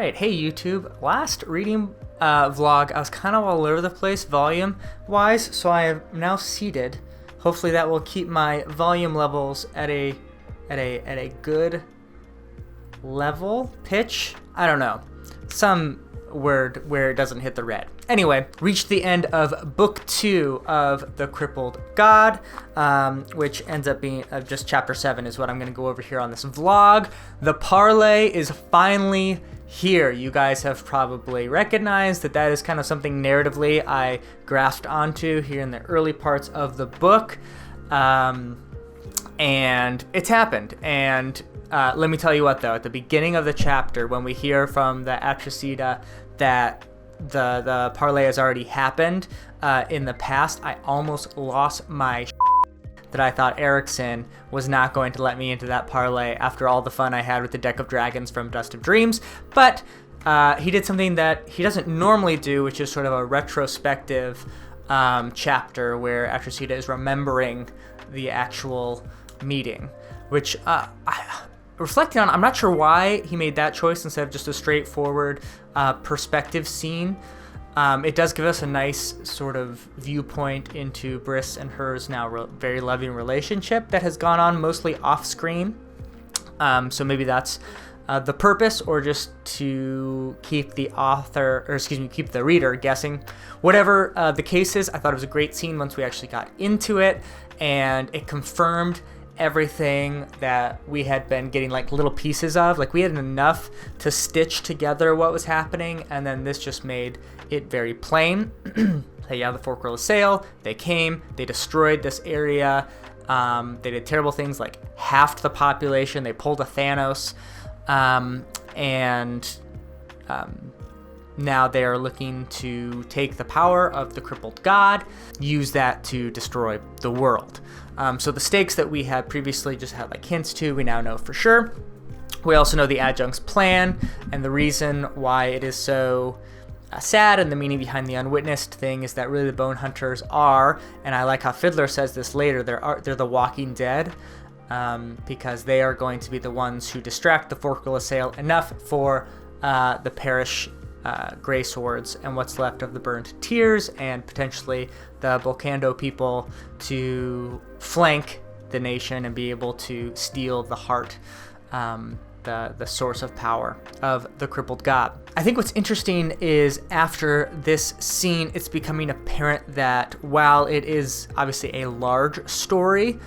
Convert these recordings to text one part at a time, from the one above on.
right. Hey, YouTube. Last reading vlog, I was kind of all over the place volume-wise, so I am now seated. Hopefully that will keep my volume levels at a good level, pitch. I don't know. Some word where it doesn't hit the red. Anyway, reached the end of book 2 of The Crippled God, which ends up being just chapter 7 is what I'm going to go over here on this vlog. The Parley is finally here. You guys have probably recognized that is kind of something narratively I grasped onto here in the early parts of the book, and it's happened. And let me tell you what, though, at the beginning of the chapter, when we hear from the Atracida that the Parley has already happened in the past, I almost lost my that I thought Erickson was not going to let me into that Parley after all the fun I had with the deck of dragons from Dust of Dreams. But he did something that he doesn't normally do, which is sort of a retrospective chapter where Atracida is remembering the actual meeting, which reflecting on, I'm not sure why he made that choice instead of just a straightforward perspective scene. It does give us a nice sort of viewpoint into Briss and hers now very loving relationship that has gone on mostly off screen. So maybe that's the purpose, or just to keep the keep the reader guessing. Whatever the case is, I thought it was a great scene once we actually got into it, and it confirmed everything that we had been getting like little pieces of. Like, we had enough to stitch together what was happening, and then this just made it very plain. Hey, yeah, the Fork Will Assail, they came, they destroyed this area, they did terrible things, like halved the population, they pulled a Thanos, and now they are looking to take the power of the Crippled God, use that to destroy the world. So the stakes that we had previously just had like hints to, we now know for sure. We also know the adjunct's plan and the reason why it is so sad, and the meaning behind the unwitnessed thing is that really the Bone Hunters are, and I like how Fiddler says this later, they're the Walking Dead, because they are going to be the ones who distract the Fork Will Assail enough for the Parish Grey Swords and what's left of the Burned Tears, and potentially the Volcando people, to flank the nation and be able to steal the heart, the source of power of the Crippled God. I think what's interesting is after this scene, it's becoming apparent that while it is obviously a large story,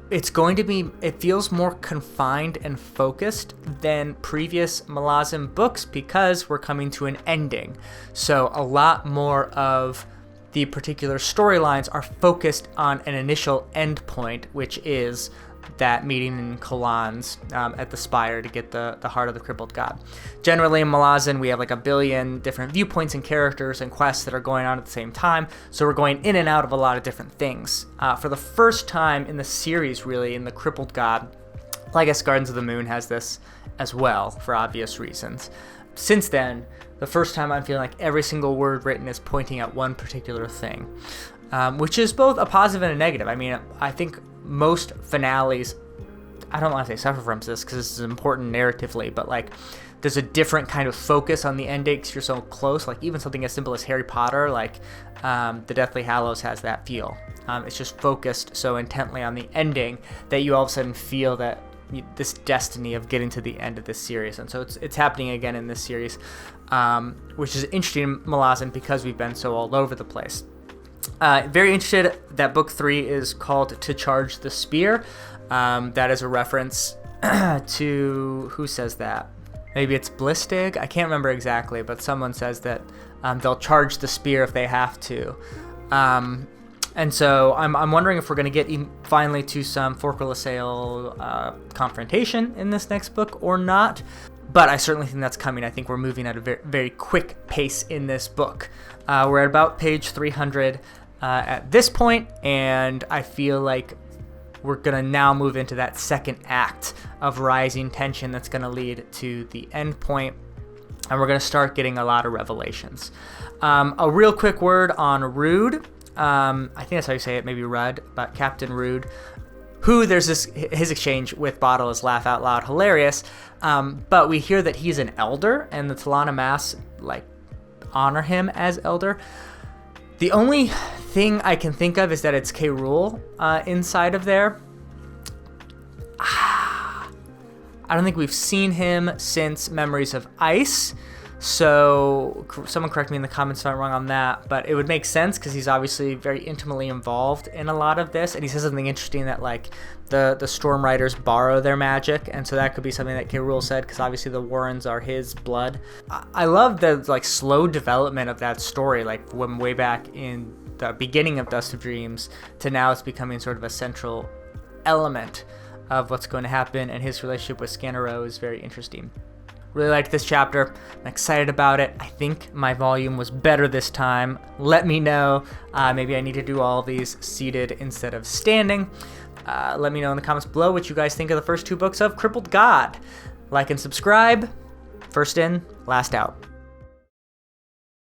it feels more confined and focused than previous Malazan books, because we're coming to an ending. So a lot more of the particular storylines are focused on an initial end point, which is that meeting in Kalan's at the Spire to get the heart of the Crippled God. Generally in Malazan, we have like a billion different viewpoints and characters and quests that are going on at the same time, so we're going in and out of a lot of different things. For the first time in the series, really, in the Crippled God, well, I guess Gardens of the Moon has this as well, for obvious reasons. Since then, the first time I'm feeling like every single word written is pointing at one particular thing, which is both a positive and a negative. I mean, I think most finales, I don't want to say suffer from this because this is important narratively, but like there's a different kind of focus on the ending because you're so close. Like even something as simple as Harry Potter, like the Deathly Hallows has that feel. It's just focused so intently on the ending that you all of a sudden feel that this destiny of getting to the end of this series. And so it's happening again in this series, which is interesting in Malazan because we've been so all over the place. Very interested that book 3 is called To Charge the Spear. That is a reference to, who says that? Maybe it's Blistig? I can't remember exactly, but someone says that they'll charge the spear if they have to. And so I'm wondering if we're going to get finally to some Fork Will Assail confrontation in this next book or not. But I certainly think that's coming. I think we're moving at a very, very quick pace in this book. We're at about page 300 at this point, and I feel like we're going to now move into that second act of rising tension that's going to lead to the end point, and we're going to start getting a lot of revelations. A real quick word on Rude. I think that's how you say it, maybe Rudd, but Captain Rude. there's his exchange with Bottle is laugh out loud hilarious. But we hear that he's an elder, and the Talana Mass like honor him as elder. The only thing I can think of is that it's K. Rool inside of there. I don't think we've seen him since Memories of Ice. So someone correct me in the comments if I'm wrong on that, but it would make sense because he's obviously very intimately involved in a lot of this, and he says something interesting that like the Storm Riders borrow their magic, and so that could be something that K. Rool said because obviously the Warrens are his blood. I love the like slow development of that story, like when way back in the beginning of Dust of Dreams to now it's becoming sort of a central element of what's going to happen, and his relationship with Scanero is very interesting. Really liked this chapter. I'm excited about it. I think my volume was better this time. Let me know. Maybe I need to do all of these seated instead of standing. Let me know in the comments below what you guys think of the first 2 books of Crippled God. Like and subscribe. First in, last out.